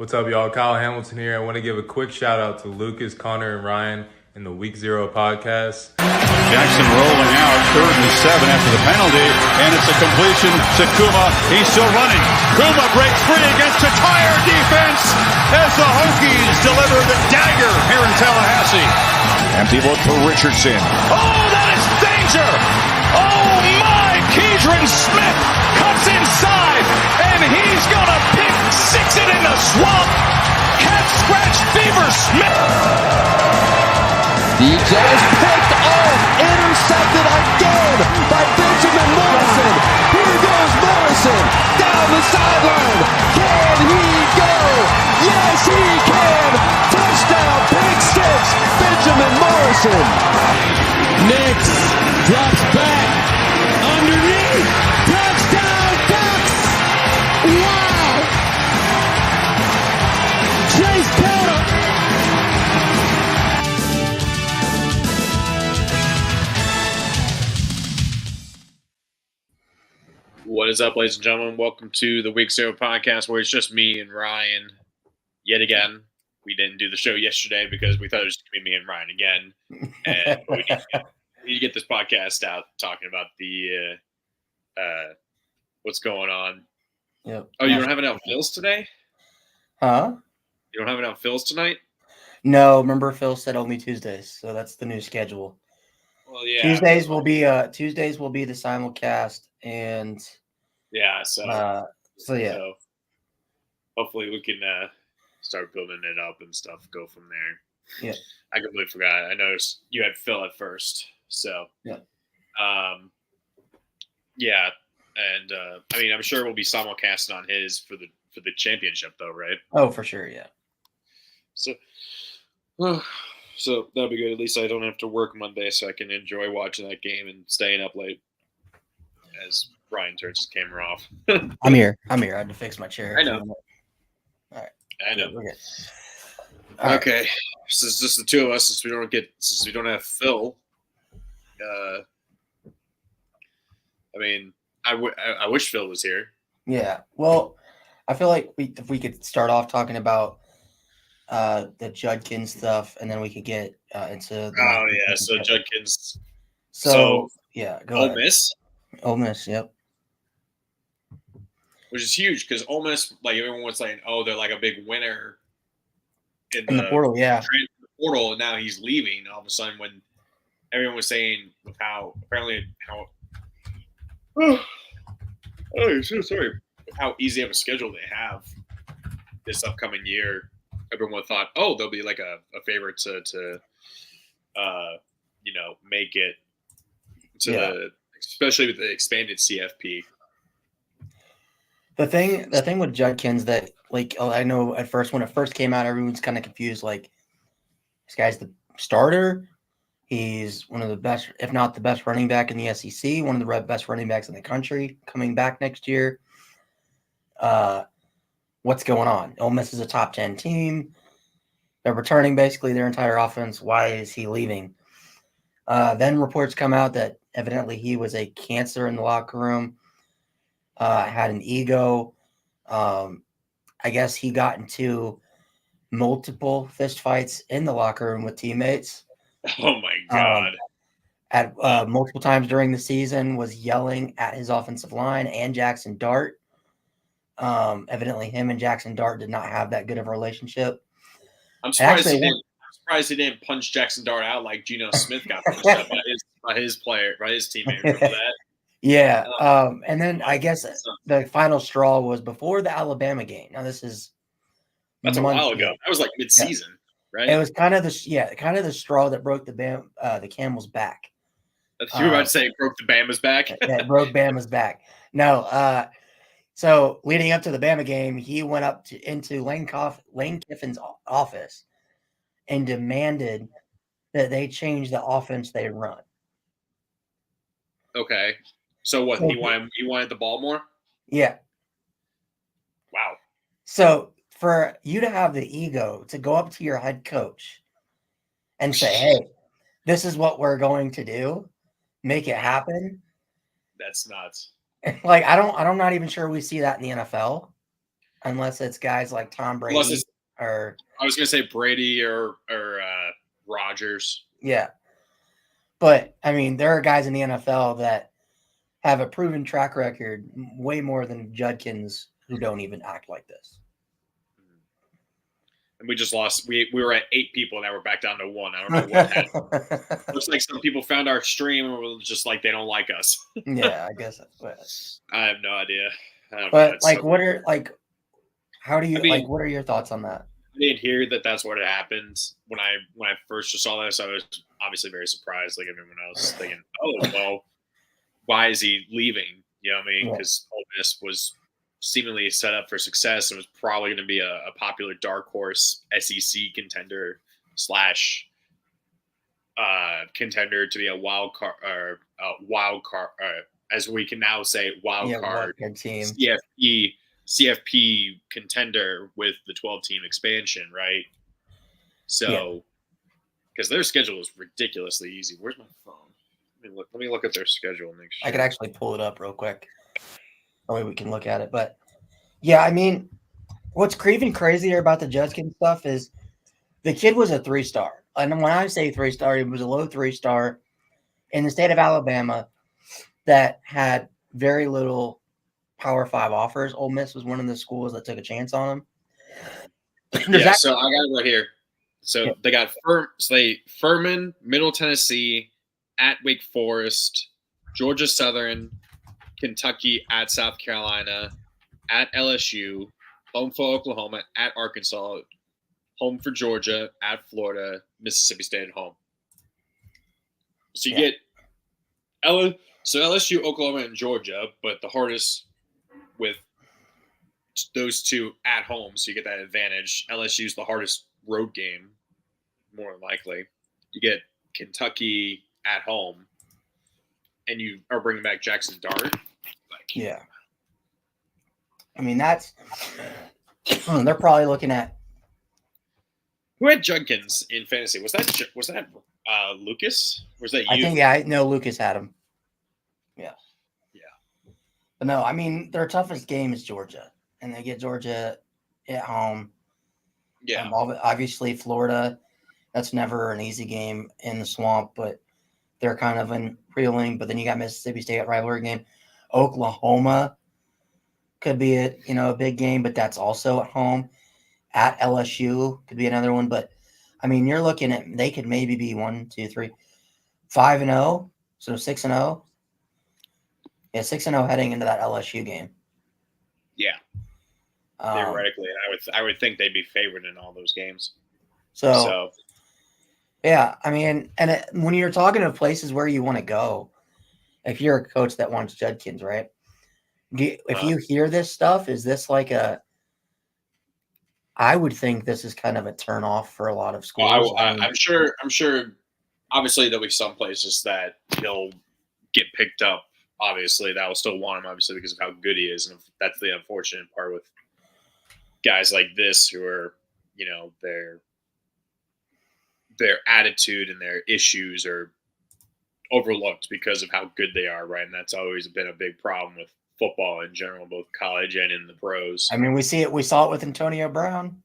What's up, y'all? Kyle Hamilton here. I want to give a quick shout out to Lucas, Connor, and Ryan in the Week Zero podcast. Jackson rolling out, 3rd and 7 after the penalty, and it's a completion to Kuma. He's still running. Kuma breaks free against a tire defense as the Hokies deliver the dagger here in Tallahassee. Empty look for Richardson. Oh, that is danger! Oh my! Keidron Smith cuts inside, and he's gonna pick six it in the swamp. Cat scratch fever Smith. DJ is picked off, intercepted again by Benjamin Morrison. Here goes Morrison down the sideline. Can he go? Yes, he can. Touchdown, pick six, Benjamin Morrison. Nix drops back underneath. Touchdown, Bucks. Wow. Chase Cota. What is up, ladies and gentlemen? Welcome to the Week Zero podcast, where it's just me and Ryan. Yet again, we didn't do the show yesterday because we thought it was going to be me and Ryan again. And we need to get this podcast out talking about the what's going on. Yep. Oh, you don't have it out Phil's today? Huh? You don't have it out Phil's tonight? No, remember Phil said only Tuesdays, so that's the new schedule. Well, yeah. Tuesdays will be the simulcast, and So yeah. So hopefully we can start building it up and stuff. Go from there. Yeah. I completely forgot. I noticed you had Phil at first. So Yeah. Yeah. And I mean, I'm sure we'll be simulcasting on his for the championship, though, right? Oh, for sure, yeah. So that'll be good. At least I don't have to work Monday, so I can enjoy watching that game and staying up late. As Ryan turns his camera off. I'm here. I had to fix my chair. I know. All right. I know. We're good. All right. Okay. So it's just the two of us since we don't have Phil. I mean, I wish Phil was here. Yeah. Well, I feel like if we could start off talking about the Judkins stuff, and then we could get into. So Judkins. So yeah, go Ole ahead. Miss. Ole Miss, yep. Which is huge because Ole Miss, like everyone was saying, oh, they're like a big winner In the portal, yeah. transfer portal, and now he's leaving. All of a sudden, when everyone was saying with how how easy of a schedule they have this upcoming year, everyone thought, oh, they'll be like a favorite to make it to especially with the expanded CFP. The thing with Judkins that, like, I know at first when it first came out, everyone's kind of confused. Like, this guy's the starter. He's one of the best, if not the best, running back in the SEC. One of the best running backs in the country coming back next year. What's going on? Ole Miss is a top 10 team. They're returning basically their entire offense. Why is he leaving? Then reports come out that evidently he was a cancer in the locker room. Had an ego. I guess he got into multiple fistfights in the locker room with teammates. Oh my God. At multiple times during the season was yelling at his offensive line and Jackson Dart. Evidently him and Jackson Dart did not have that good of a relationship. I'm surprised he didn't punch Jackson Dart out like Geno Smith got punched out by his teammate. Remember that? Yeah. And then I guess the final straw was before the Alabama game. Now that's a while ago. That was like mid-season, right? It was kind of the straw that broke the camel's back. You were about to say it broke the Bama's back. That broke Bama's back. No. So leading up to the Bama game, he went up into Lane Kiffin's office and demanded that they change the offense they run. Okay. So what? He wanted the ball more? Yeah. Wow. So for you to have the ego to go up to your head coach and say, "Hey, this is what we're going to do, make it happen." That's nuts. Like I'm not even sure we see that in the NFL. unless it's guys like Tom Unless Brady it's, or I was gonna say Brady or Rodgers. yeah. But I mean, there are guys in the NFL that have a proven track record way more than Judkins who don't even act like this. And we just lost. We were at 8 people, now we're back down to 1. I don't know what happened. Looks like some people found our stream and were just like they don't like us. Yeah, I guess that's what. I have no idea. I don't know. But It's like, so- what are like? How do you I mean- like? What are your thoughts on that? I didn't hear that that's what had happened. When I first just saw this, I was obviously very surprised, like everyone else, thinking, "Oh, well, why is he leaving?" You know what I mean? Yeah. Because Ole Miss was seemingly set up for success and was probably going to be a popular dark horse SEC contender slash contender to be a wild card as we can now say wild card good team. CFP contender with the 12-team expansion, right? So, because their schedule is ridiculously easy. Where's my phone? Let me look at their schedule and make sure. I could actually pull it up real quick. That way we can look at it. But yeah, I mean, what's even crazier about the Judkins stuff is the kid was a 3-star. And when I say 3-star, he was a low 3-star in the state of Alabama that had very little Power 5 offers. Ole Miss was one of the schools that took a chance on him. Yeah, so I got it right here. So Yeah. they got Furman, Middle Tennessee, at Wake Forest, Georgia Southern, Kentucky, at South Carolina, at LSU, home for Oklahoma, at Arkansas, home for Georgia, at Florida, Mississippi State at home. So you get LSU, Oklahoma, and Georgia, but the hardest with those two at home, so you get that advantage. LSU's the hardest road game, more than likely. You get Kentucky at home, and you are bringing back Jackson Dart. Yeah. I mean, that's they're probably looking at. Who had Judkins in fantasy? Was that Lucas? Or was that you? I think I know Lucas had him. Yeah. Yeah. But no, I mean, their toughest game is Georgia, and they get Georgia at home. Yeah. Obviously, Florida, that's never an easy game in the swamp, but they're kind of in reeling. But then you got Mississippi State rivalry game. Oklahoma could be a big game, but that's also at home. At LSU could be another one. But I mean, you're looking at they could maybe be 1, 2, 3, 5-0, so 6-0. Yeah, 6-0 heading into that LSU game. Yeah. Theoretically, I would think they'd be favored in all those games. So yeah, I mean, and when you're talking of places where you want to go, if you're a coach that wants Judkins, right? If you hear this stuff, is this like I would think this is kind of a turn off for a lot of schools. I'm sure. Obviously, there'll be some places that he'll get picked up. Obviously, that will still want him. Obviously, because of how good he is, and that's the unfortunate part with guys like this who are, their attitude and their issues are overlooked because of how good they are, right? And that's always been a big problem with football in general, both college and in the pros. I mean, we saw it with Antonio Brown.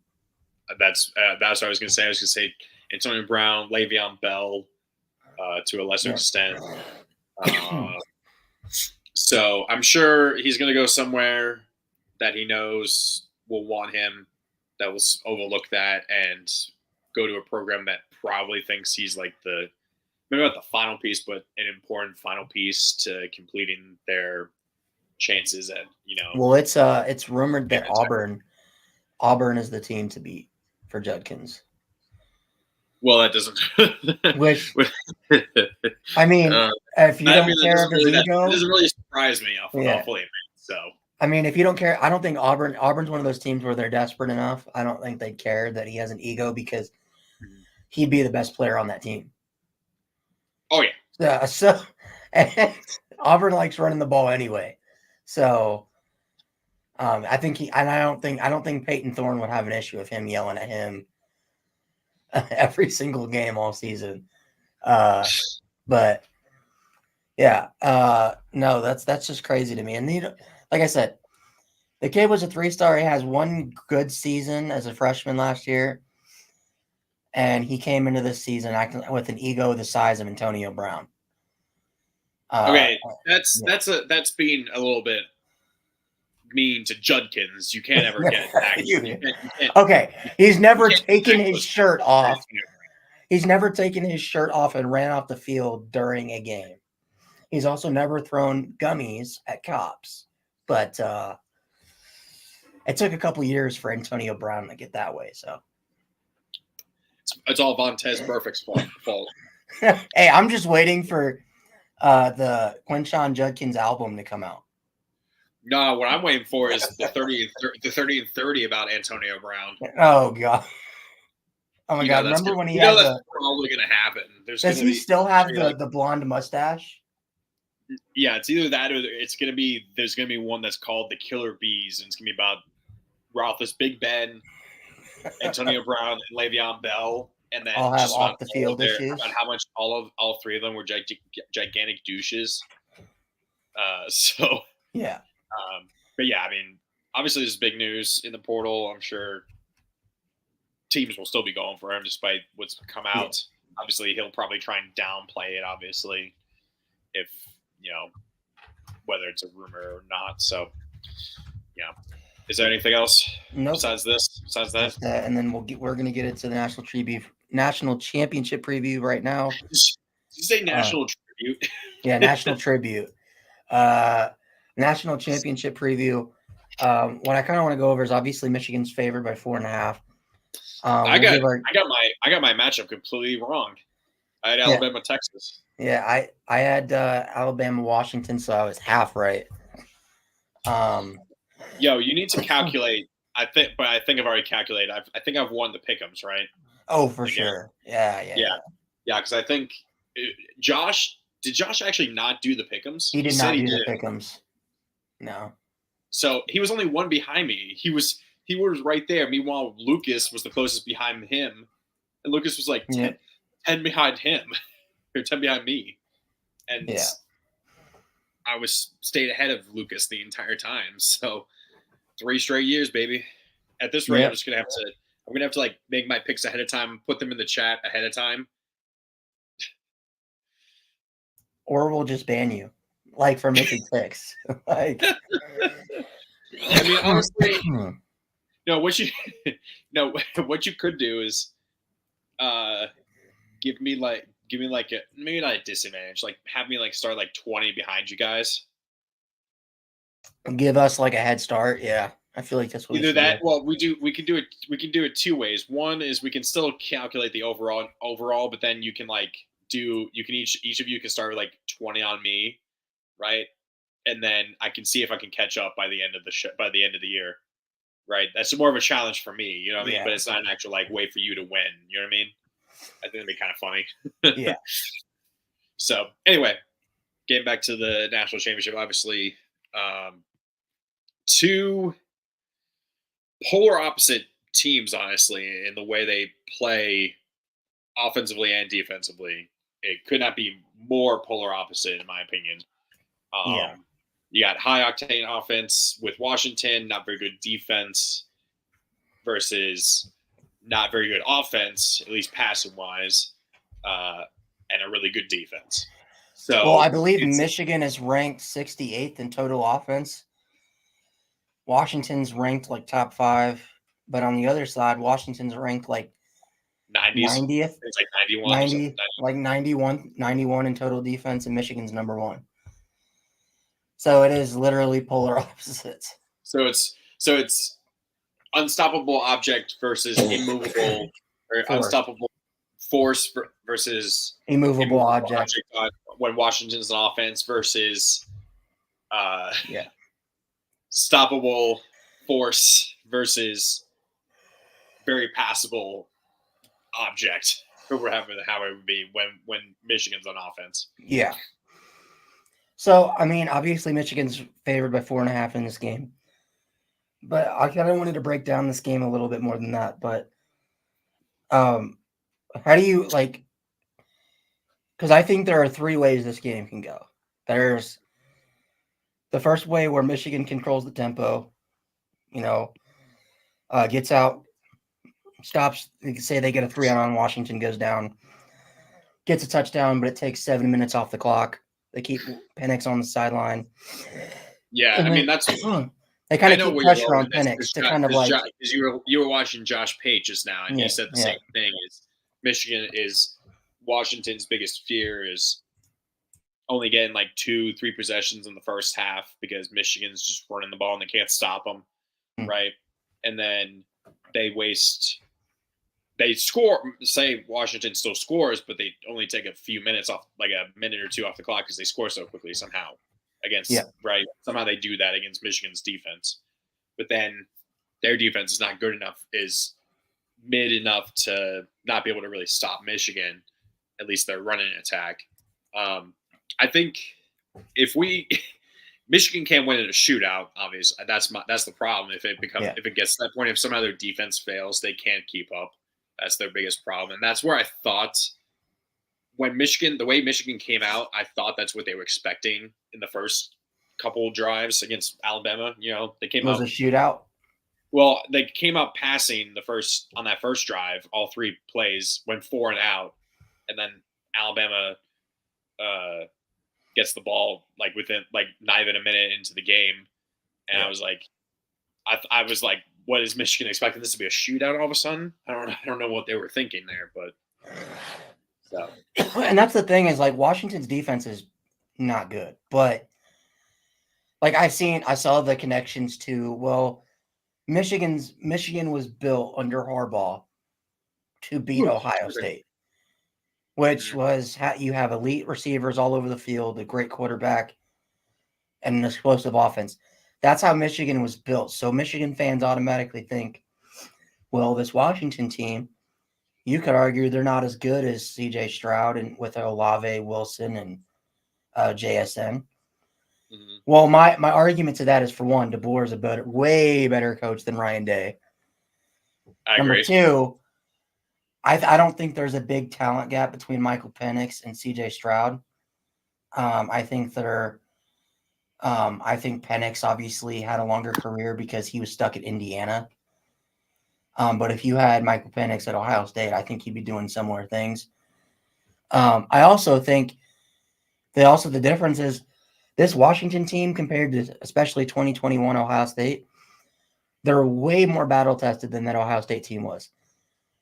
That's what I was going to say. I was going to say Antonio Brown, Le'Veon Bell, to a lesser extent. So I'm sure he's going to go somewhere that he knows will want him, that will overlook that, and go to a program that probably thinks he's like maybe not the final piece, but an important final piece to completing their chances at, Well, it's rumored that Auburn is the team to beat for Judkins. Well, that doesn't. Which I mean, if you don't care of his ego, it doesn't really surprise me. I'll fully admit. So I mean, if you don't care, I don't think Auburn's one of those teams where they're desperate enough. I don't think they'd care that he has an ego because he'd be the best player on that team. Oh yeah. Yeah. So and Auburn likes running the ball anyway. So I don't think Peyton Thorne would have an issue with him yelling at him every single game all season. But yeah, no, that's just crazy to me. And like I said, The kid was a 3-star. He has one good season as a freshman last year. And he came into this season acting with an ego the size of Antonio Brown. Okay, that's being a little bit mean to Judkins. You can't ever get that. Okay, he's never taken his shirt off. He's never taken his shirt off and ran off the field during a game. He's also never thrown gummies at cops. But it took a couple years for Antonio Brown to get that way. So it's all Vontaze Burfict's fault. Hey, I'm just waiting for the Quinshon Judkins album to come out. No, what I'm waiting for is the 30 and 30 about Antonio Brown. Oh god. Oh my god! Remember when he had that's probably going to happen. Does he still have the blonde mustache? Yeah, it's either that or it's going to be. There's going to be one that's called the Killer Bees, and it's going to be about Roethlis, Big Ben, Antonio Brown, and Le'Veon Bell, and then all have off the field issues. About how much all three of them were gigantic douches. So yeah. But yeah, I mean, obviously this is big news in the portal. I'm sure teams will still be going for him despite what's come out. Yeah. Obviously, he'll probably try and downplay it, obviously, if, whether it's a rumor or not. So, yeah. Is there anything else besides this? Besides that? And then we're going to get into the national championship preview right now. Did you say national tribute? Yeah, national tribute. National championship preview. What I kind of want to go over is obviously Michigan's favored by 4.5. I got my matchup completely wrong. I had Alabama, Texas. Yeah, I had Alabama, Washington, so I was half right. Yo, you need to calculate. I think I've already calculated. I think I've won the pick'ems, right? Oh, for sure. Yeah. Because I think Josh. Did Josh actually not do the pick'ems? He did not do the pick'ems. No. So he was only one behind me. He was right there. Meanwhile, Lucas was the closest behind him, and Lucas was like 10 behind him, or 10 behind me, and I stayed ahead of Lucas the entire time. So 3 straight years, baby. At this rate, I'm gonna have to like make my picks ahead of time, put them in the chat ahead of time, or we'll just ban you, like for making picks. Like, I mean, honestly, what you could do is, give me like maybe not a disadvantage, like have me like start like 20 behind you guys. Give us like a head start. Yeah, I feel like that's what either that. Well, we can do it 2 ways. One is we can still calculate the overall, but then you can each of you can start with like 20 on me, right? And then I can see if I can catch up by the end of the year, right? That's more of a challenge for me, you know what I mean? But it's not an actual like way for you to win, you know what I mean? I think it'd be kind of funny. Yeah. So anyway, getting back to the national championship, obviously, 2 polar opposite teams, honestly, in the way they play offensively and defensively. It could not be more polar opposite, in my opinion. You got high octane offense with Washington, not very good defense, versus not very good offense, at least passing wise, and a really good defense. So, well, I believe Michigan is ranked 68th in total offense. Washington's ranked like top 5, but on the other side, Washington's ranked like 90th. It's like 91 in total defense, and Michigan's number 1. So it is literally polar opposites. So it's unstoppable object versus immovable, or unstoppable force versus immovable object when Washington's an offense versus stoppable force versus very passable object, or whatever how it would be when Michigan's on offense. Yeah. So, I mean, obviously Michigan's favored by 4.5 in this game. But I kind of wanted to break down this game a little bit more than that. But how do you, like, because I think there are 3 ways this game can go. There's the first way where Michigan controls the tempo. Gets out, stops. Say they get a 3-on Washington, goes down, gets a touchdown, but it takes 7 minutes off the clock. They keep Penix on the sideline. Yeah, And I mean then, that's. they kind I of know keep where you're pressure going on with this, Penix to kind of like because you were watching Josh Pate just now, and he said the yeah. same thing. Is Michigan is Washington's biggest fear is only getting like 2-3 possessions in the first half because Michigan's just running the ball and they can't stop them, right? And then they score. Say Washington still scores, but they only take a few minutes off, like a minute or two off the clock because they score so quickly somehow against right. Somehow they do that against Michigan's defense, but then their defense is not good enough, is mid enough to not be able to really stop Michigan. At least their running attack. I think if Michigan can't win in a shootout, obviously that's the problem. If it gets to that point, if somehow their defense fails, they can't keep up. That's their biggest problem, and that's where I thought when the way Michigan came out, I thought that's what they were expecting in the first couple drives against Alabama. They came out a shootout. Well, they came out passing on that first drive. All 3 plays went 4 and out, and then Alabama gets the ball like within like not even a minute into the game, and I was like, I was like, what is Michigan expecting this to be a shootout all of a sudden? I don't know what they were thinking there, but so. And that's the thing is like Washington's defense is not good, but like I saw the connections to Michigan was built under Harbaugh to beat Ohio State, which was you have elite receivers all over the field, a great quarterback, and an explosive offense. That's how Michigan was built. So Michigan fans automatically think, well, this Washington team, you could argue they're not as good as C.J. Stroud and with Olave, Wilson, and JSN. Mm-hmm. Well, my argument to that is, for one, DeBoer is a way better coach than Ryan Day. Number agree. 2, I don't think there's a big talent gap between Michael Penix and C.J. Stroud. I think Penix obviously had a longer career because he was stuck at Indiana. But if you had Michael Penix at Ohio State, I think he'd be doing similar things. I also think the difference is this Washington team compared to especially 2021 Ohio State, they're way more battle tested than that Ohio State team was.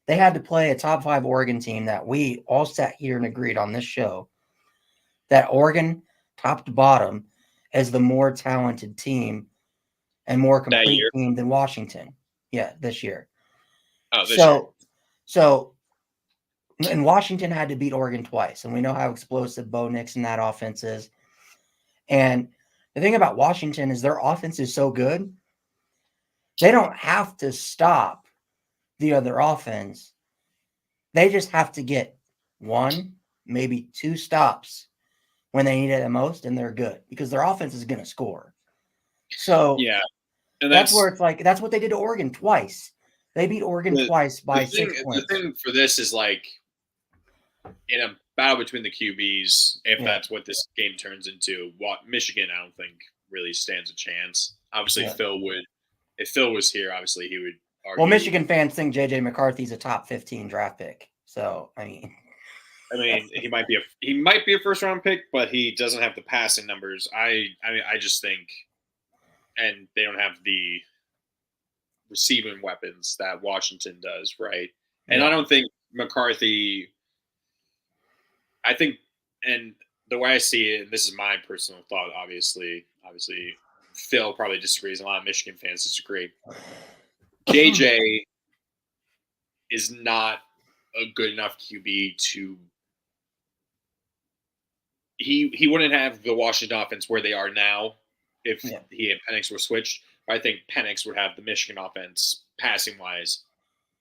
They had to play a top 5 Oregon team that we all sat here and agreed on this show that Oregon, top to bottom, is the more talented team and more complete team than Washington. Yeah, this year. So, and Washington had to beat Oregon twice, and we know how explosive Bo Nix and that offense is. And the thing about Washington is their offense is so good, they don't have to stop the other offense. They just have to get 1, maybe 2 stops when they need it the most, and they're good because their offense is going to score. So yeah, and that's where it's like that's what they did to Oregon twice. They beat Oregon twice by 6 points. The thing for this is like in a battle between the QBs, if that's what this game turns into, Michigan, I don't think really stands a chance. Obviously, Phil would. If Phil was here, obviously he would argue. Well, Michigan fans think J.J. McCarthy's a top 15 draft pick. So, I mean, he might be a first round pick, but he doesn't have the passing numbers. I just think, and they don't have the receiving weapons that Washington does, right? And I don't think McCarthy. I think, and the way I see it, and this is my personal thought, obviously, Phil probably disagrees. A lot of Michigan fans disagree. JJ is not a good enough QB to. He wouldn't have the Washington offense where they are now if he and Penix were switched. But I think Penix would have the Michigan offense passing wise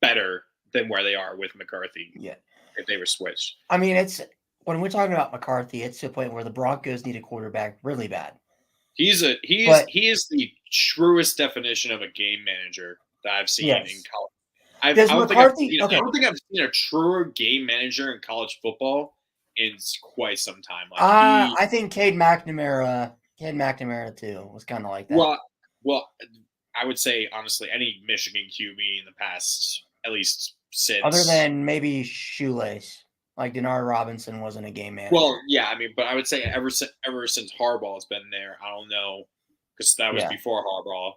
better than where they are with McCarthy. Yeah, if they were switched. I mean, it's when we're talking about McCarthy, it's to a point where the Broncos need a quarterback really bad. He is the truest definition of a game manager that I've seen in college. I don't think I've seen a truer game manager in college football in quite some time. I think Cade McNamara too was kind of like that. Well, I would say honestly, any Michigan QB in the past, at least since Other than maybe Shoelace, like Denard Robinson wasn't a game manager. well, yeah, I mean, but I would say ever since Harbaugh has been there, I don't know, because that was before Harbaugh,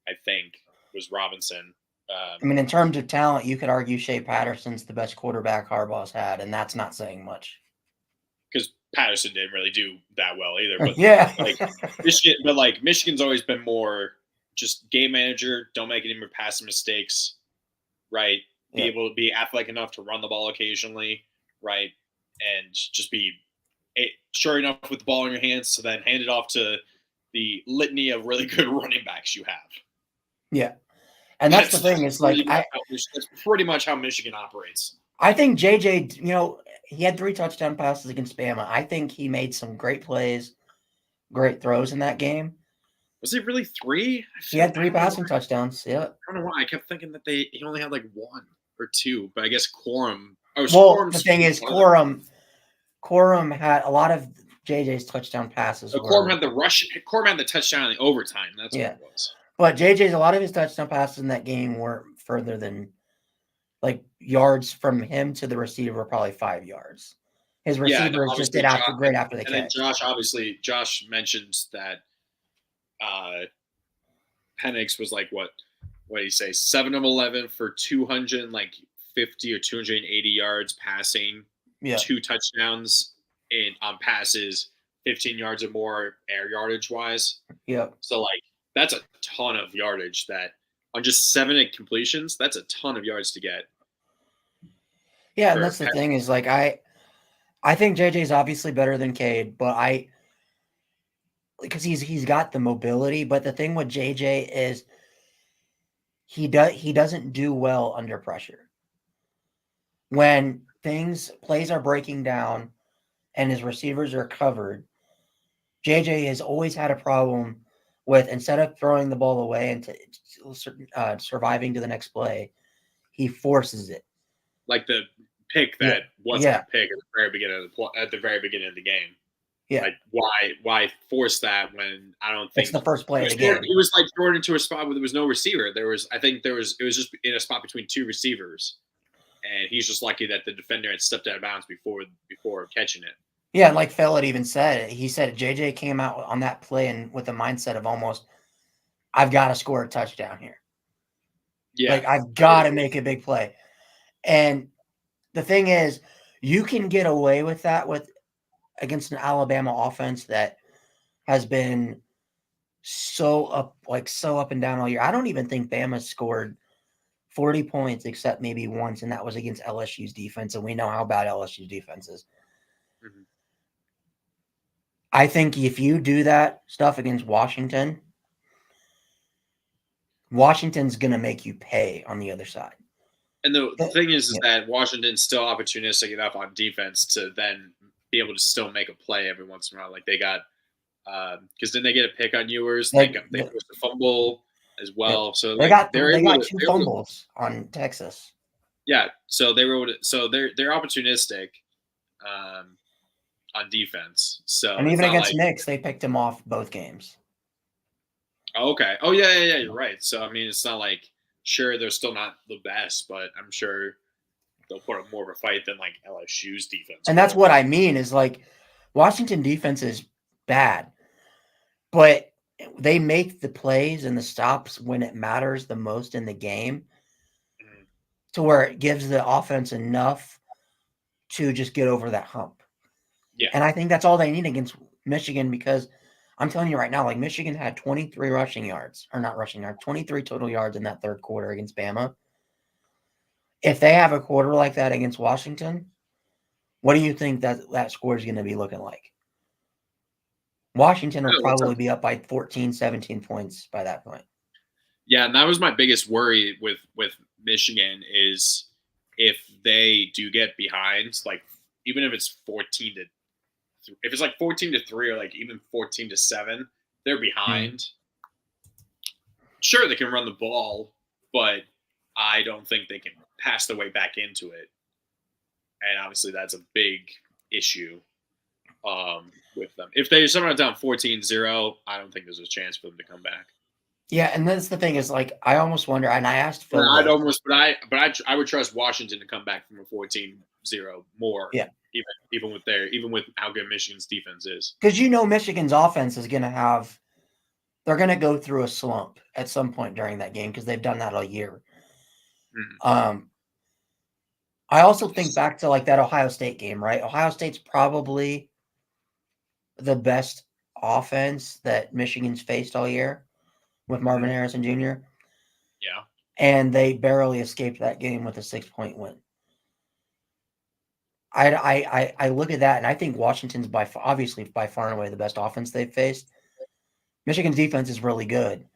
I think, was Robinson. I mean, in terms of talent, you could argue Shea Patterson's the best quarterback Harbaugh's had, and that's not saying much. Because Patterson didn't really do that well either. But yeah, Michigan's always been more just game manager, don't make any more passing mistakes, right? Be able to be athletic enough to run the ball occasionally, right? And just be sure enough with the ball in your hands to then hand it off to the litany of really good running backs you have. Yeah. And that's the thing. It's like that's pretty much how Michigan operates. I think JJ, he had 3 touchdown passes against Bama. I think he made some great plays, great throws in that game. Was it really 3? He had 3 passing touchdowns. Yeah. I don't know why. I kept thinking that he only had like 1 or 2, but I guess Quorum. The thing is, Quorum had a lot of JJ's touchdown passes. So Quorum had the touchdown in the overtime. That's what it was. But a lot of his touchdown passes in that game weren't further than like yards from him to the receiver, probably 5 yards. His receiver just did great after the catch. Then Josh mentions that Penix was like what did he say? 7 of 11 for 250 or 280 yards passing. Yeah. 2 touchdowns on passes, 15 yards or more air yardage wise. Yeah. So that's a ton of yardage that on just 7 completions, that's a ton of yards to get. Yeah, and that's the thing is I think JJ's obviously better than Cade, but because he's got the mobility, but the thing with JJ is he doesn't do well under pressure. When plays are breaking down and his receivers are covered, JJ has always had a problem with, instead of throwing the ball away and surviving to the next play, he forces it. Like the pick that wasn't a pick at the very beginning of the game. Yeah. Like why force that when I don't think it's the first play of the game. It was like thrown into a spot where there was no receiver. It was just in a spot between 2 receivers. And he's just lucky that the defender had stepped out of bounds before catching it. Yeah, and like Fellett even said, he said JJ came out on that play and with the mindset of almost, I've got to score a touchdown here. Yeah. Like, I've got to make a big play. And the thing is, you can get away with that against an Alabama offense that has been so up and down all year. I don't even think Bama scored 40 points except maybe once, and that was against LSU's defense, and we know how bad LSU's defense is. Mm-hmm. I think if you do that stuff against Washington's going to make you pay on the other side. And the thing is that Washington's still opportunistic enough on defense to then be able to still make a play every once in a while. Like they got because didn't they get a pick on Ewers? They forced a fumble as well. So they got 2 fumbles on Texas. Yeah, so they were able to, so they're opportunistic on defense. So and even against Knicks, they picked him off both games. Oh, okay. Oh yeah, you're right. So I mean, it's not like sure they're still not the best, but I'm sure they'll put up more of a fight than like LSU's defense. And that's what I mean is like Washington defense is bad, but they make the plays and the stops when it matters the most in the game to where it gives the offense enough to just get over that hump. Yeah. And I think that's all they need against Michigan because I'm telling you right now, like Michigan had 23 23 total yards in that third quarter against Bama. If they have a quarter like that against Washington, what do you think that score is going to be looking like? Washington will probably be up by 14, 17 points by that point. Yeah, and that was my biggest worry with Michigan is if they do get behind, like even if it's 14-3 or like even 14-7, they're behind. Sure, they can run the ball, but I don't think they can pass their way back into it. And obviously that's a big issue with them. If they somehow down 14-0, I don't think there's a chance for them to come back. Yeah, and that's the thing is like I almost wonder, and I asked But Phil I'd this. almost, I would trust Washington to come back from a 14-0 more. Yeah. Even with how good Michigan's defense is. Because Michigan's offense is going to they're going to go through a slump at some point during that game because they've done that all year. Mhm. I also think back to like that Ohio State game, right? Ohio State's probably the best offense that Michigan's faced all year with Marvin Harrison Jr. Yeah. And they barely escaped that game with a 6-point win. I look at that and I think Washington's obviously by far and away the best offense they've faced. Michigan's defense is really good.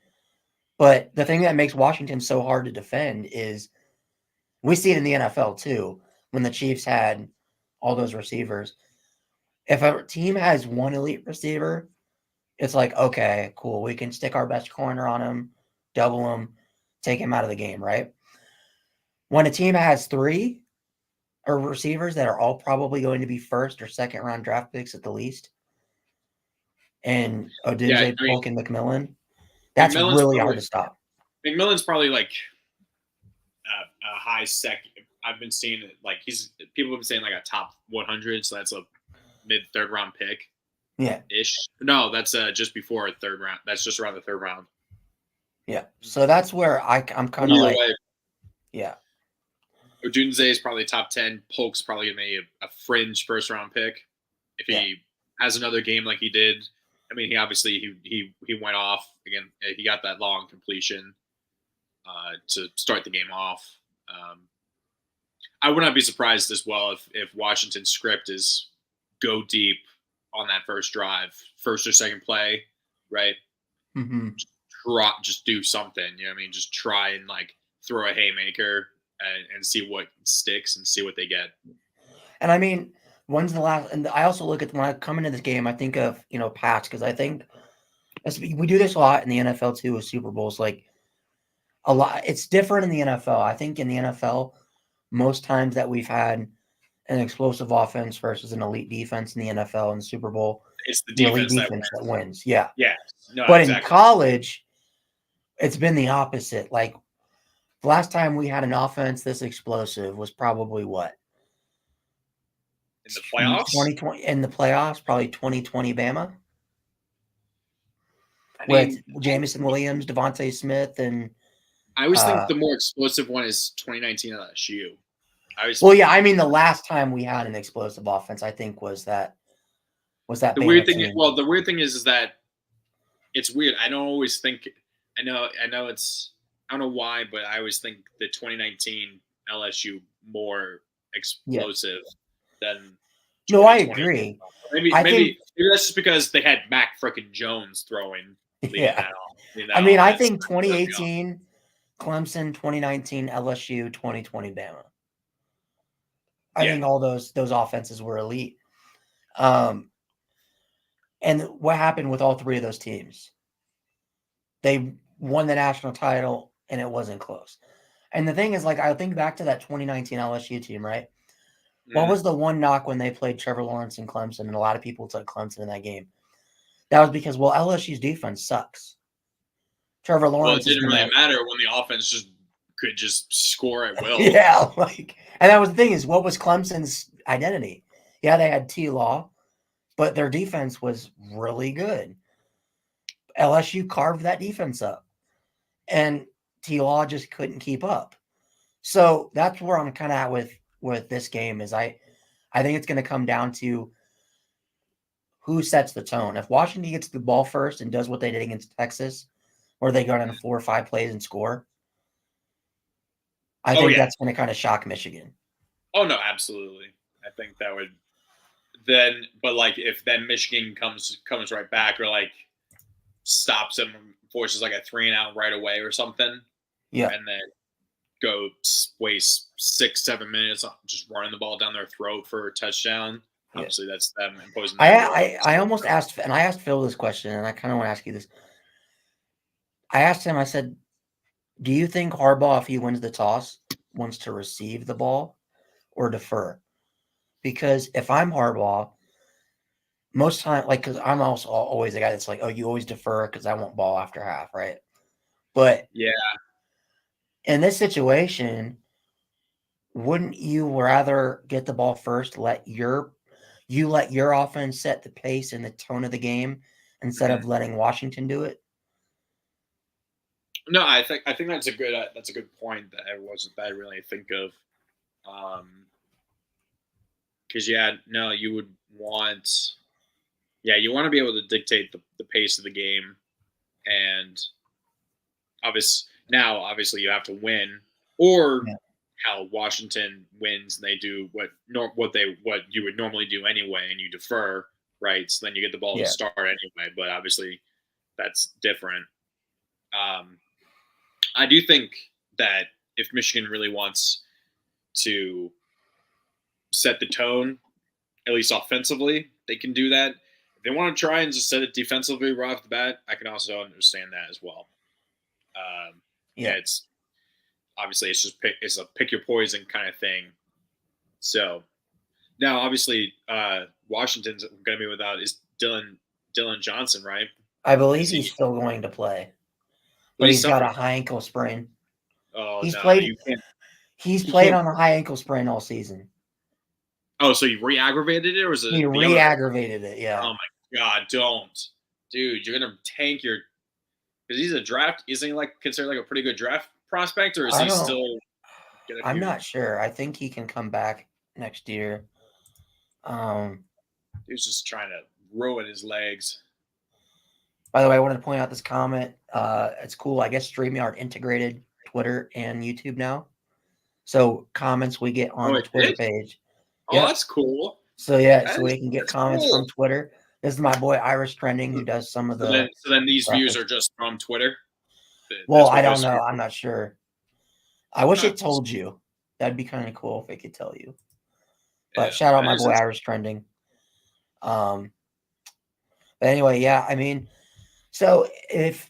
But the thing that makes Washington so hard to defend is we see it in the NFL too, when the Chiefs had all those receivers. If a team has one elite receiver, it's like, okay, cool. We can stick our best corner on him, double him, take him out of the game, right? When a team has three or receivers that are all probably going to be first or second round draft picks at the least, and Odunze, Polk, and McMillan, that's really hard to stop. McMillan's probably like a high second. I've been seeing it like people have been saying like a top 100, so that's a mid third round pick. Yeah. Ish. No, that's just before a third round. That's just around the third round. Yeah. So that's where I'm kind of like, yeah. Odunze is probably top 10. Polk's probably gonna be a fringe first round pick if he has another game like he did. I mean, he obviously he went off again. He got that long completion to start the game off. I would not be surprised as well if Washington's script is go deep on that first drive, first or second play, right? Mm-hmm. Just do something. You know what I mean? Just try and like throw a haymaker and see what sticks and see what they get. And I mean, when's the last? And I also look at when I come into this game, I think of Pats because I think we do this a lot in the NFL too with Super Bowls. Like a lot, it's different in the NFL. I think in the NFL, most times that we've had an explosive offense versus an elite defense in the NFL in the Super Bowl, it's the defense, elite defense that wins. Yeah, yeah. No, but exactly. in college, it's been the opposite. Like the last time we had an offense this explosive was probably what? In the playoffs? 2020 in the playoffs, probably 2020 Bama. With Jameson Williams, Devontae Smith, and I always think the more explosive one is 2019 LSU. I mean, the last time we had an explosive offense, I think was that the Bama weird thing. The weird thing is that it's weird. I don't always think. I know. It's. I don't know why, but I always think the 2019 LSU more explosive than. No, I agree. Maybe that's just because they had Mac frickin' Jones throwing. Yeah. I mean, I think 2018 Clemson, 2019 LSU, 2020 Bama. I think all those offenses were elite. And what happened with all three of those teams? They won the national title, and it wasn't close. And the thing is, like, I think back to that 2019 LSU team, right? Mm-hmm. What was the one knock when they played Trevor Lawrence and Clemson, and a lot of people took Clemson in that game? That was because, LSU's defense sucks. Trevor Lawrence. Well, it didn't really matter when the offense could just score at will. Yeah, and that was the thing is, what was Clemson's identity? Yeah, they had T-Law, but their defense was really good. LSU carved that defense up, and T-Law just couldn't keep up. So that's where I'm kind of at with this game is I think it's going to come down to who sets the tone. If Washington gets the ball first and does what they did against Texas, where they go down 4 or 5 plays and score, I think that's going to kind of shock Michigan. Oh, no, absolutely. I think that would then, but like if then Michigan comes right back or like stops them, forces like a 3-and-out right away or something. Yeah. And then go waste 6-7 minutes just running the ball down their throat for a touchdown. Obviously, that's them imposing. I almost asked, and I asked Phil this question, and I kind of want to ask you this. I asked him, I said, do you think Harbaugh, if he wins the toss, wants to receive the ball or defer? Because if I'm Harbaugh, most time, like, because I'm also always a guy that's like, oh, you always defer because I want ball after half, right? But Yeah. in this situation, wouldn't you rather get the ball first, let your offense set the pace and the tone of the game instead of letting Washington do it? No, I think that's a good point that I really think of. Because you would want, you want to be able to dictate the pace of the game, and obviously you have to win, or how Washington wins and they do what you would normally do anyway, and you defer, right? So then you get the ball to start anyway, but obviously that's different. I do think that if Michigan really wants to set the tone, at least offensively, they can do that. If they want to try and just set it defensively right off the bat, I can also understand that as well. It's obviously it's a pick your poison kind of thing. So now, obviously, Washington's going to be without is Dylan Johnson, right? I believe he's still going to play, but he's got a high ankle sprain. Oh, he's no, played. He's played on a high ankle sprain all season. Oh, so he re-aggravated it, or was it? He re-aggravated it. Yeah. Oh my God! Don't, dude. You're gonna tank your. Because he's a draft. Isn't he considered like a pretty good draft prospect, or is he still? I'm not sure. I think he can come back next year. He was just trying to ruin his legs. By the way, I wanted to point out this comment. It's cool. I guess StreamYard integrated Twitter and YouTube now. So comments we get on the Twitter page. Oh, that's cool. So so we can get comments from Twitter. This is my boy Irish Trending who does some of the. So then these views are just from Twitter. Well, I don't know. I'm not sure. I wish it told you. That'd be kind of cool if it could tell you. But shout out my boy Irish Trending. But anyway, I mean, so if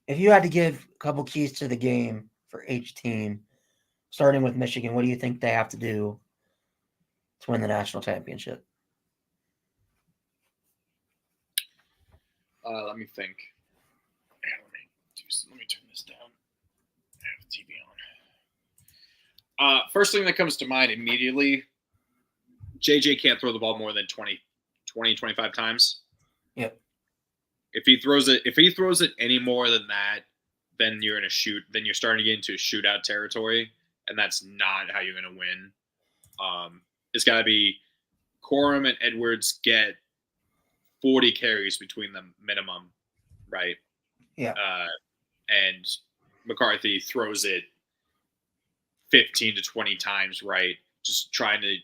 you had to give a couple keys to the game for each team, starting with Michigan, what do you think they have to do to win the national championship? Let me think. Let me turn this down. I have the TV on. First thing that comes to mind immediately, JJ can't throw the ball more than 20, 25 times. Yep. If he throws it any more than that, then you're starting to get into shootout territory, and that's not how you're going to win. It's got to be Corum and Edwards get 40 carries between them minimum, right? Yeah. And McCarthy throws it 15 to 20 times, right? Just trying to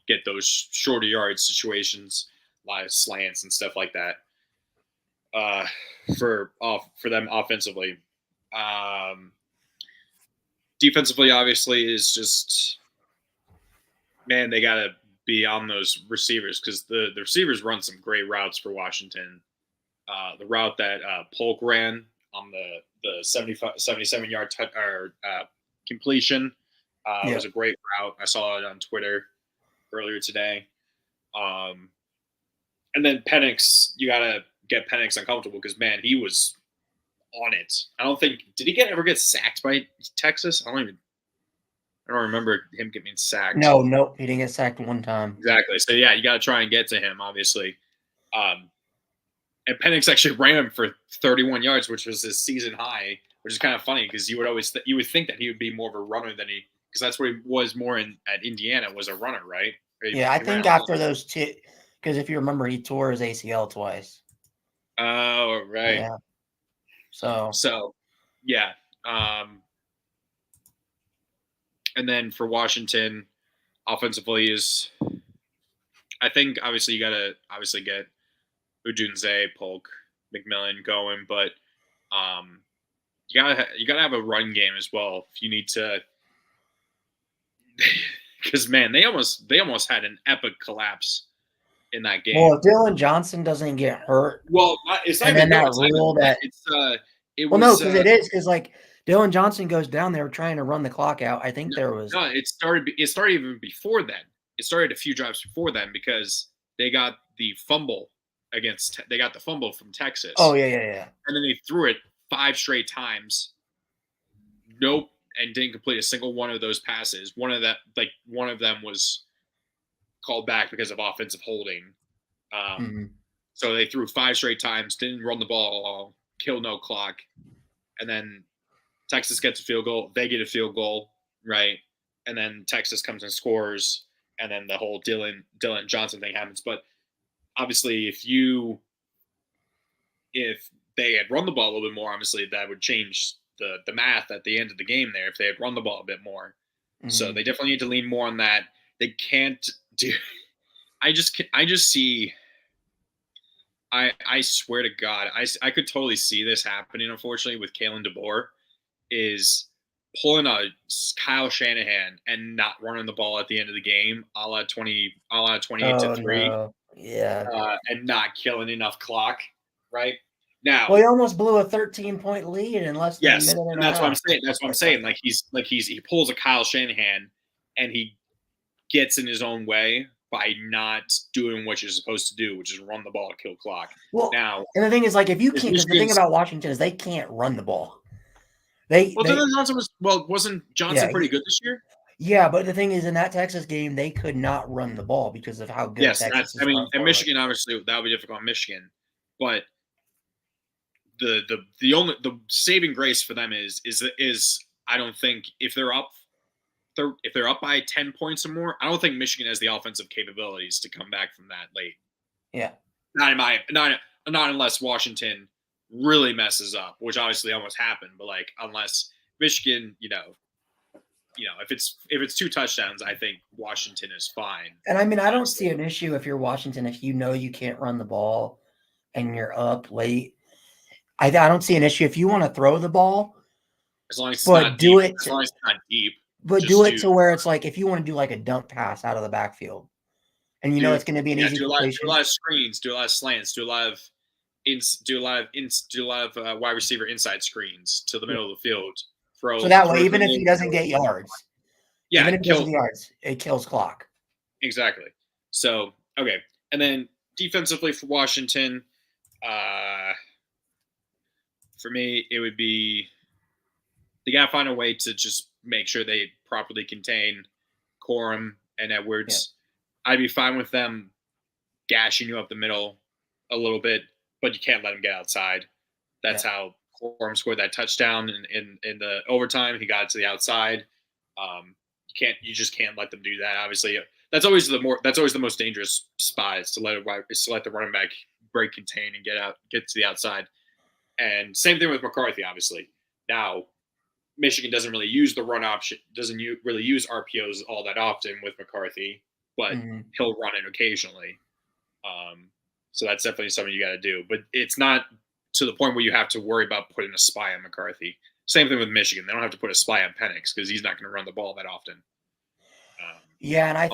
get those shorter yard situations, a lot of slants and stuff like that. For them offensively. Defensively, obviously, is just, man, they got to be on those receivers because the receivers run some great routes for Washington. The route that Polk ran on the 77-yard completion was a great route. I saw it on Twitter earlier today. And then Penix, you got to get Penix uncomfortable because, man, he was on it. I don't think – did he ever get sacked by Texas? I don't remember him getting sacked. No, he didn't get sacked one time. Exactly. So, you got to try and get to him, obviously. And Penix actually ran him for 31 yards, which was his season high, which is kind of funny because you would think that he would be more of a runner than because that's what he was more at Indiana, was a runner, right? I think after those two, because if you remember, he tore his ACL twice. Oh, right. Yeah. So, yeah. And then for Washington, offensively I think obviously you got to get Ujunze, Polk, McMillan going, but you gotta have a run game as well if you need to. Because, man, they almost had an epic collapse in that game. Well, if Dylan Johnson doesn't get hurt, it's not even that rule that it was. No, because it is because Dylan Johnson goes down. They were trying to run the clock out. I think there was. No, it started even before then. It started a few drives before then because they got the fumble from Texas. Oh yeah. And then they threw it 5 straight times. Nope, and didn't complete a single one of those passes. One of them was called back because of offensive holding. So they threw 5 straight times, didn't run the ball at all, killed no clock, and then Texas gets a field goal. They get a field goal, right? And then Texas comes and scores, and then the whole Dylan Johnson thing happens. But obviously, if they had run the ball a little bit more, obviously that would change the math at the end of the game there. If they had run the ball a bit more, so they definitely need to lean more on that. They can't do. I just see. I swear to God, I could totally see this happening. Unfortunately, with Kalen DeBoer, is pulling a Kyle Shanahan and not running the ball at the end of the game, a la 28 to 3, no. Yeah. And not killing enough clock, right? Now, Well, he almost blew a 13-point lead in less than a minute and and that's a what half. I'm saying. That's what I'm saying. Like he pulls a Kyle Shanahan and he gets in his own way by not doing what you're supposed to do, which is run the ball, kill clock. Well, now, and the thing is, like, if you if can't, because the thing about Washington is they can't run the ball. Dylan Johnson wasn't Johnson pretty good this year? Yeah, but the thing is, in that Texas game, they could not run the ball because of how good Texas is. I mean, and Michigan, obviously, that would be difficult on Michigan, but the saving grace for them is I don't think if they're up by 10 points or more, I don't think Michigan has the offensive capabilities to come back from that late. Yeah, not unless Washington really messes up, which obviously almost happened. But like, unless Michigan, if it's 2 touchdowns, I think Washington is fine. And I mean, I don't see an issue if you're Washington if you know you can't run the ball and you're up late. I don't see an issue if you want to throw the ball, as long as it's but not do deep. it. As long as it's not deep. But do it to where it's like if you want to do like a dump pass out of the backfield, and it's going to be an easy completion. Do a lot of screens, do a lot of slants, do a lot of wide receiver inside screens to the middle of the field. So that way, even if he doesn't get yards, even if he doesn't get yards, it kills clock. Exactly. So okay, and then defensively for Washington, for me, it would be they got to find a way to just make sure they properly contain Corum and Edwards. Yeah. I'd be fine with them gashing you up the middle a little bit, but you can't let them get outside. That's how Corum scored that touchdown in the overtime. He got to the outside. You just can't let them do that. Obviously, that's always the most dangerous spot is to let the running back break, contain, and get to the outside. And same thing with McCarthy, obviously. Now, Michigan doesn't really use the run option, really use RPOs all that often with McCarthy, but he'll run it occasionally. So that's definitely something you got to do. But it's not to the point where you have to worry about putting a spy on McCarthy. Same thing with Michigan. They don't have to put a spy on Penix because he's not going to run the ball that often. And I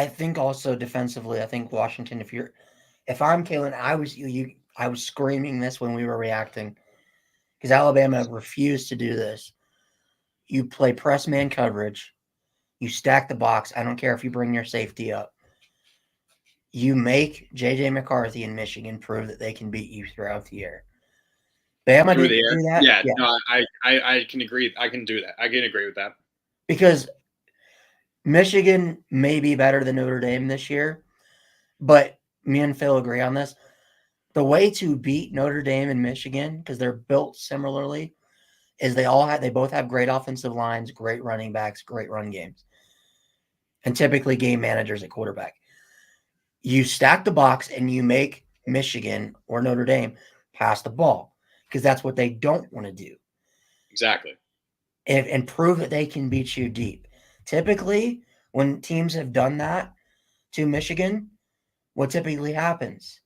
think also defensively, I think Washington, if I'm Kalen, I was screaming this when we were reacting because Alabama refused to do this. You play press man coverage. You stack the box. I don't care if you bring your safety up. You make J.J. McCarthy in Michigan prove that they can beat you throughout the year. Bama didn't do that. Yeah. No, I can agree. I can do that. I can agree with that. Because Michigan may be better than Notre Dame this year, but me and Phil agree on this. The way to beat Notre Dame and Michigan, because they're built similarly, is they both have great offensive lines, great running backs, great run games, and typically game managers at quarterback. You stack the box and you make Michigan or Notre Dame pass the ball because that's what they don't want to do. Exactly. And prove that they can beat you deep. Typically, when teams have done that to Michigan, what typically happens?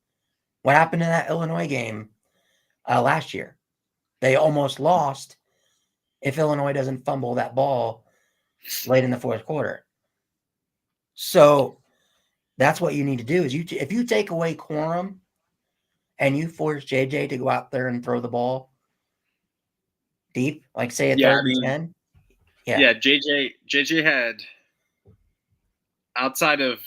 What happened in that Illinois game last year? They almost lost if Illinois doesn't fumble that ball late in the fourth quarter. So that's what you need to do. Is if you take away Corum and you force JJ to go out there and throw the ball deep, like say a 3rd and 10. Yeah, JJ had outside of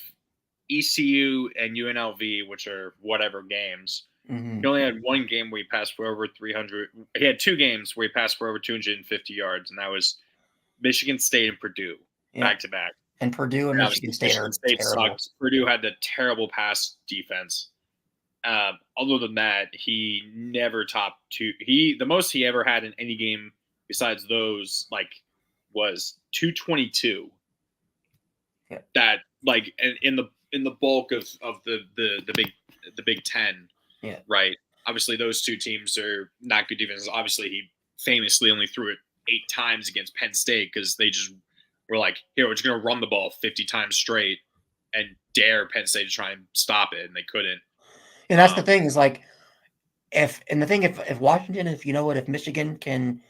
ECU and UNLV, which are whatever games, Mhm. He only had one game where he passed for over 300. He had 2 games where he passed for over 250 yards, and that was Michigan State and Purdue Yeah. back to back. And Purdue and Michigan State are terrible. sucked. Purdue had the terrible pass defense. Other than that, he never topped 2. The most he ever had in any game besides those was 222. Yeah. That in the bulk of the Big Ten. Yeah. Right. Obviously, those 2 teams are not good defenses. Obviously, he famously only threw it 8 times against Penn State because they just were like, here, we're just going to run the ball 50 times straight and dare Penn State to try and stop it, and they couldn't. And that's the thing is if Washington, if Michigan can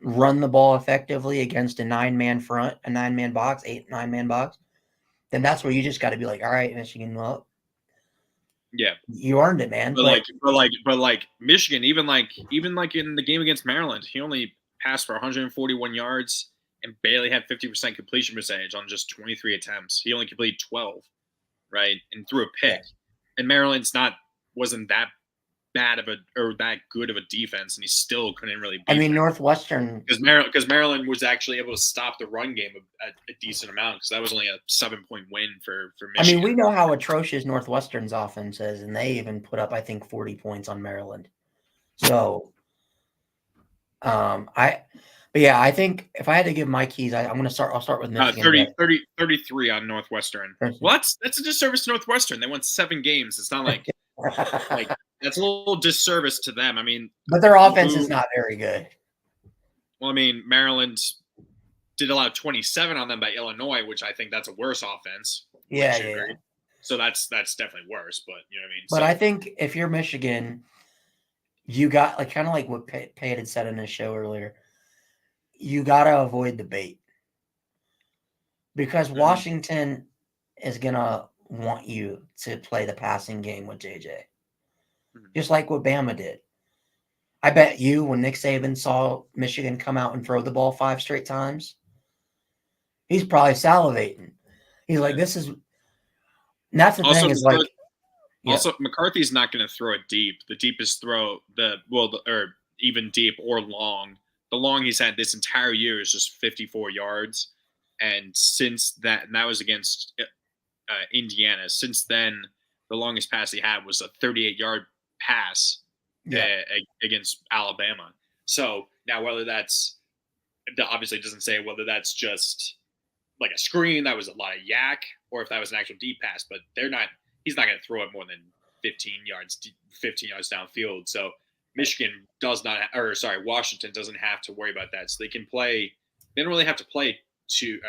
run the ball effectively against a 9-man front, a 9-man box, 9-man box, then that's where you just got to be like, all right, Michigan, well, yeah, you earned it, man. But Michigan, even in the game against Maryland, he only passed for 141 yards and barely had 50% completion percentage on just 23 attempts. He only completed 12, right, and threw a pick. Yeah. And Maryland's wasn't that bad that good of a defense, and he still couldn't really beat them. Northwestern, because Maryland was actually able to stop the run game a decent amount, because that was only a 7-point win for Michigan. We know how atrocious Northwestern's offense is, and they even put up, I think, 40 points on Maryland. So, I think if I had to give my keys, I'll start with Michigan. 33 on Northwestern. Well, that's a disservice to Northwestern. They won 7 games. It's not like that's a little disservice to them. But their offense is not very good. Well, Maryland did allow 27 on them by Illinois, which I think that's a worse offense. Yeah. So that's definitely worse. But you know what I mean. But I think if you're Michigan, you got kind of like what Pate had said in his show earlier. You got to avoid the bait, because Washington is going to want you to play the passing game with JJ, just like what Bama did. I bet you when Nick Saban saw Michigan come out and throw the ball 5 straight times, he's probably salivating. He's like, this is – that's the thing is Also, McCarthy's not going to throw it deep. The deepest throw, or even deep or long, the long he's had this entire year is just 54 yards. And since that, and that was against Indiana. Since then, the longest pass he had was a 38-yard pass against Alabama. So now whether that's obviously doesn't say whether that's just like a screen that was a lot of yak or if that was an actual deep pass, but he's not going to throw it more than 15 yards downfield. So Washington doesn't have to worry about that. So they don't really have to play too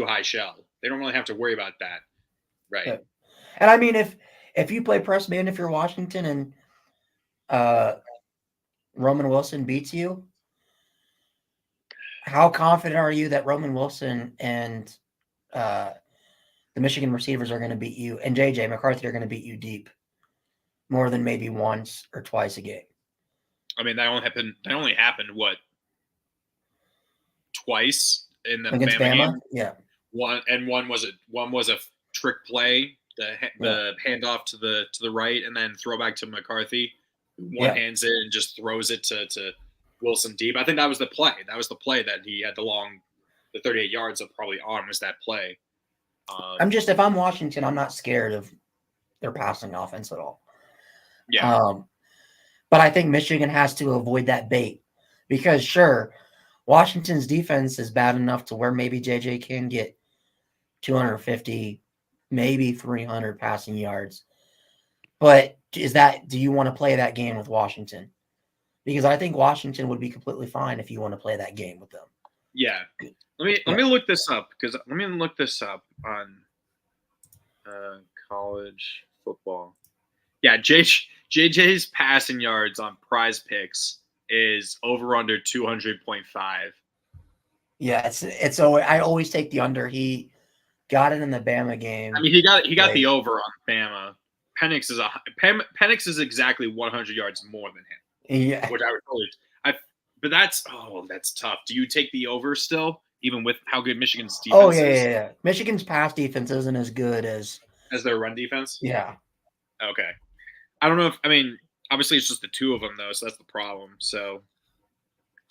high shell. They don't really have to worry about that. Right. Yeah. And if you play press man, if you're Washington and Roman Wilson beats you, how confident are you that Roman Wilson and the Michigan receivers are going to beat you and JJ McCarthy are going to beat you deep more than maybe once or twice a game? That only happened twice in the against Bama Bama? game. Yeah. One was a trick play, the handoff to the right, and then throwback to McCarthy. One hands it and just throws it to Wilson deep. I think that was the play. That was the play that he had the 38 yards of probably on was that play. If I'm Washington, I'm not scared of their passing offense at all. Yeah. But I think Michigan has to avoid that bait because sure, Washington's defense is bad enough to where maybe JJ can get 250, maybe 300 passing yards. But do you want to play that game with Washington? Because I think Washington would be completely fine if you want to play that game with them. Yeah. Let me look this up on college football. Yeah, JJ's passing yards on Prize Picks is over under 200.5. Yeah, it's I always take the under. He got it in the Bama game. He got the over on Bama. Penix is exactly 100 yards more than him. Yeah. Which I would totally but that's tough. Do you take the over still, even with how good Michigan's defense is? Yeah. Michigan's pass defense isn't as good as their run defense? Yeah. Okay. I don't know if obviously it's just the two of them though, so that's the problem. So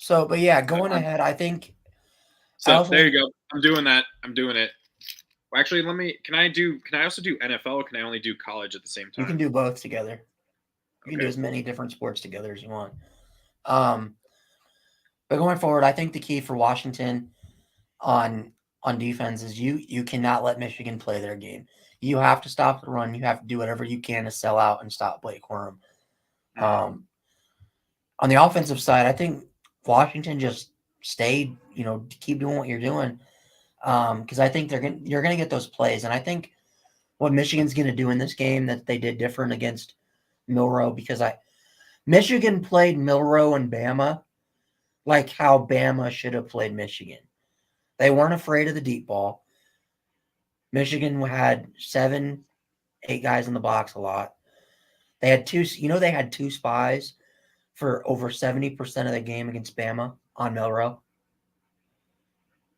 But yeah, going ahead, I think. There you go. I'm doing that. I'm doing it. Well, actually, can I also do NFL or can I only do college at the same time? You can do both together. You can do as many different sports together as you want. But going forward, I think the key for Washington on defense is you cannot let Michigan play their game. You have to stop the run. You have to do whatever you can to sell out and stop Blake Corum. On the offensive side, I think Washington just stayed, keep doing what you're doing. Because I think you're gonna get those plays, and I think what Michigan's gonna do in this game that they did different against Milroe, because Michigan played Milroe and Bama like how Bama should have played Michigan. They weren't afraid of the deep ball. Michigan had 7, 8 guys in the box a lot. They had they had 2 spies for over 70% of the game against Bama on Milroe.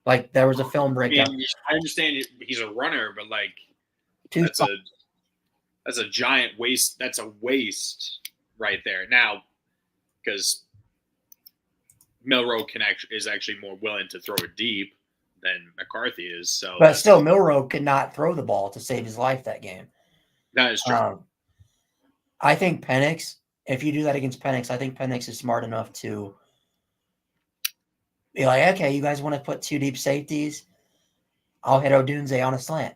Like, there was a film breakdown. I understand he's a runner, but that's a giant waste. That's a waste right there. Now, because Milroe is actually more willing to throw it deep than McCarthy is. So, but still, Milroe could not throw the ball to save his life that game. That is true. I think Penix, if you do that against Penix, I think Penix is smart enough to be like, okay, you guys want to put 2 deep safeties? I'll hit Odunze on a slant.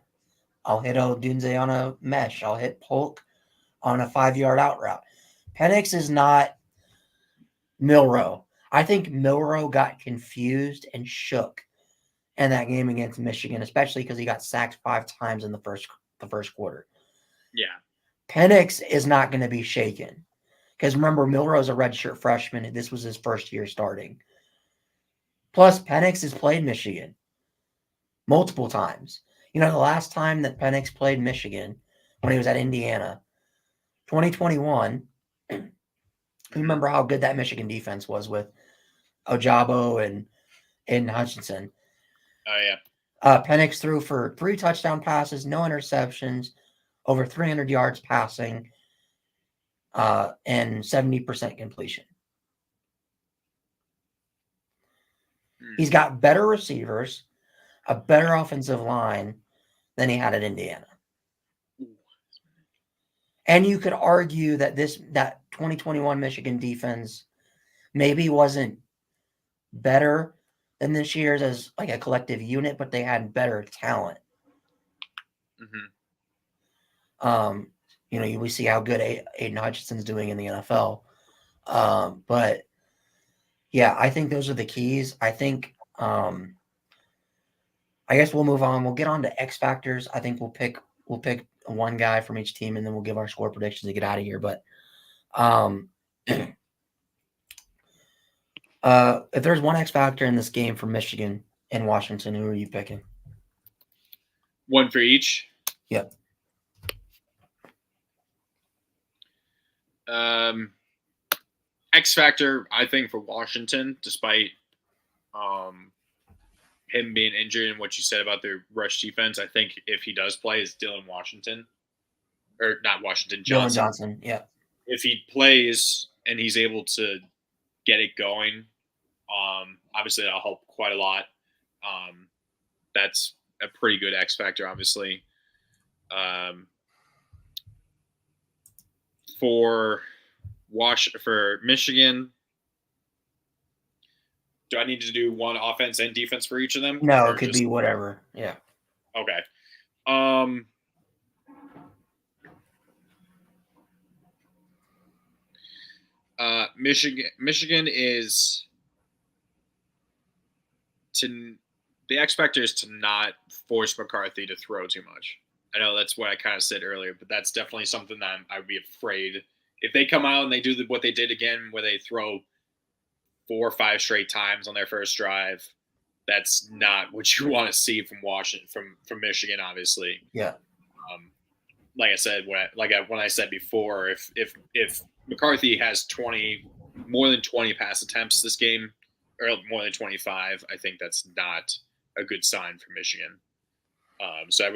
I'll hit Odunze on a mesh. I'll hit Polk on a 5-yard out route. Penix is not Milroe. I think Milroe got confused and shook in that game against Michigan, especially because he got sacked 5 times in the first quarter. Yeah. Penix is not going to be shaken. Because remember, Milroe's a redshirt freshman, and this was his first year starting. Plus, Penix has played Michigan multiple times. The last time that Penix played Michigan, when he was at Indiana, 2021, you remember how good that Michigan defense was with Ojabo and Aiden Hutchinson. Oh, yeah. Penix threw for 3 touchdown passes, no interceptions, over 300 yards passing, and 70% completion. He's got better receivers, a better offensive line than he had at Indiana. And you could argue that that 2021 Michigan defense maybe wasn't better than this year's as like a collective unit, but they had better talent. We see how good Aiden Hutchinson's doing in the NFL. But yeah, I think those are the keys. I think, I guess we'll move on. We'll get on to X factors. I think we'll pick one guy from each team, and then we'll give our score predictions to get out of here. But if there's one X factor in this game for Michigan and Washington, who are you picking? One for each? Yep. X factor, I think, for Washington, despite him being injured and what you said about their rush defense, I think if he does play, is Dylan Washington. Or not Washington, Johnson. Dylan Johnson, yeah. If he plays and he's able to get it going, obviously that'll help quite a lot. That's a pretty good X factor, obviously. For Michigan, do I need to do one offense and defense for each of them? No, it could be whatever. Yeah. Okay. Michigan is the X factor is to not force McCarthy to throw too much. I know that's what I kind of said earlier, but that's definitely something that I would be afraid if they come out and they do what they did again, where they throw 4 or 5 straight times on their first drive. That's not what you want to see from Washington, from Michigan, obviously. Yeah. Like I said, when I said before, if McCarthy has more than 20 pass attempts this game, or more than 25, I think that's not a good sign for Michigan. So I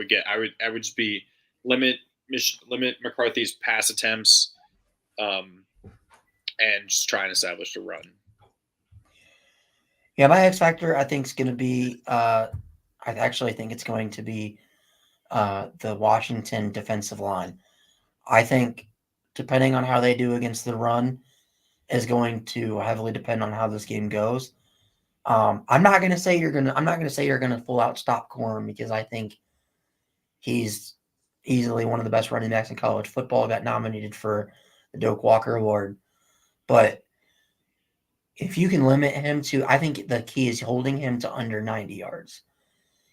would just be limit McCarthy's pass attempts and just try and establish the run. Yeah, my X factor I think is going to be. I actually think it's going to be the Washington defensive line. I think, depending on how they do against the run, is going to heavily depend on how this game goes. I'm not going to say you're going to full out stop Corum, because I think he's easily one of the best running backs in college football. Got nominated for the Doak Walker Award, but if you can limit him to, I think the key is holding him to under 90 yards.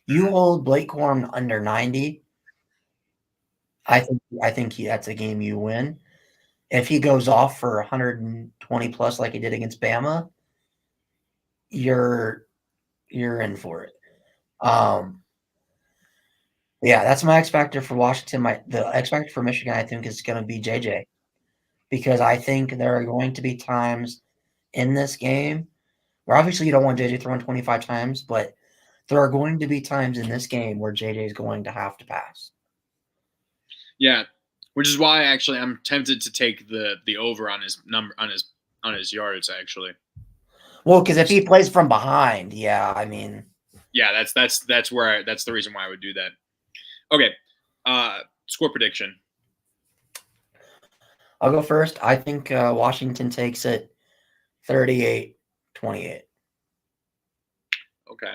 You hold Blake Corum under 90, I think that's a game you win. If he goes off for 120 plus like he did against Bama, you're in for it. Yeah, that's my X factor for Washington. The X factor for Michigan, I think, is going to be JJ, because I think there are going to be times in this game where obviously you don't want JJ throwing 25 times, but there are going to be times in this game where JJ is going to have to pass. Yeah, which is why actually I'm tempted to take the over on his number on his yards actually. Well, because if he plays from behind, yeah, I mean, yeah, that's the reason why I would do that. Okay, score prediction. I'll go first. I think Washington takes it 38-28. Okay.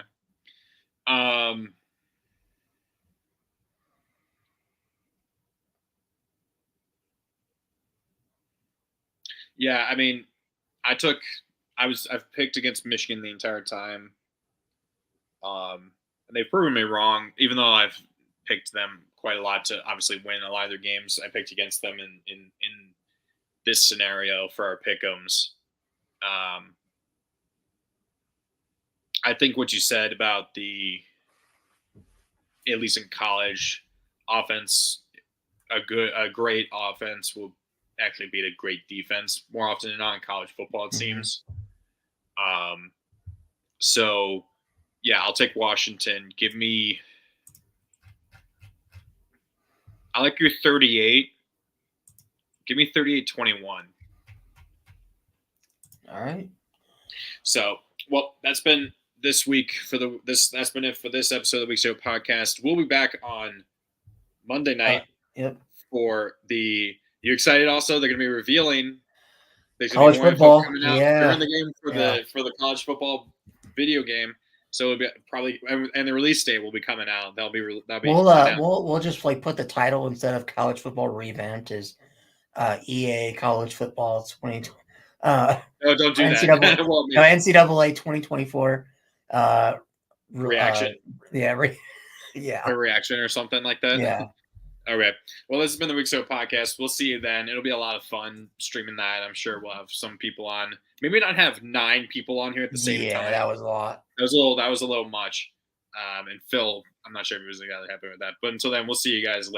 Yeah, I mean, I've picked against Michigan the entire time. And they've proven me wrong, even though I've picked them quite a lot to obviously win a lot of their games. I picked against them in this scenario for our pick'ems. I think what you said about at least in college, offense, a great offense will actually beat a great defense more often than not in college football, it seems. So, yeah, I'll take Washington. I like your 38. Give me 38-21. All right. So, well, that's been this week that's been it for this episode of the Week Zero podcast. We'll be back on Monday night for you excited also? They're going to be revealing college football coming out during the game for the college football video game. So it'll be probably, and the release date will be coming out. We'll just put the title instead of college football revamped as EA College Football 2020. No, don't do NCAA, that. NCAA 2024 reaction. A reaction or something like that. Yeah. Okay. Well, this has been the Week Zero podcast. We'll see you then. It'll be a lot of fun streaming that. I'm sure we'll have some people on. Maybe not have 9 people on here at the same time. Yeah, that was a lot. That was a little much. And Phil, I'm not sure if he was happy with that. But until then, we'll see you guys later.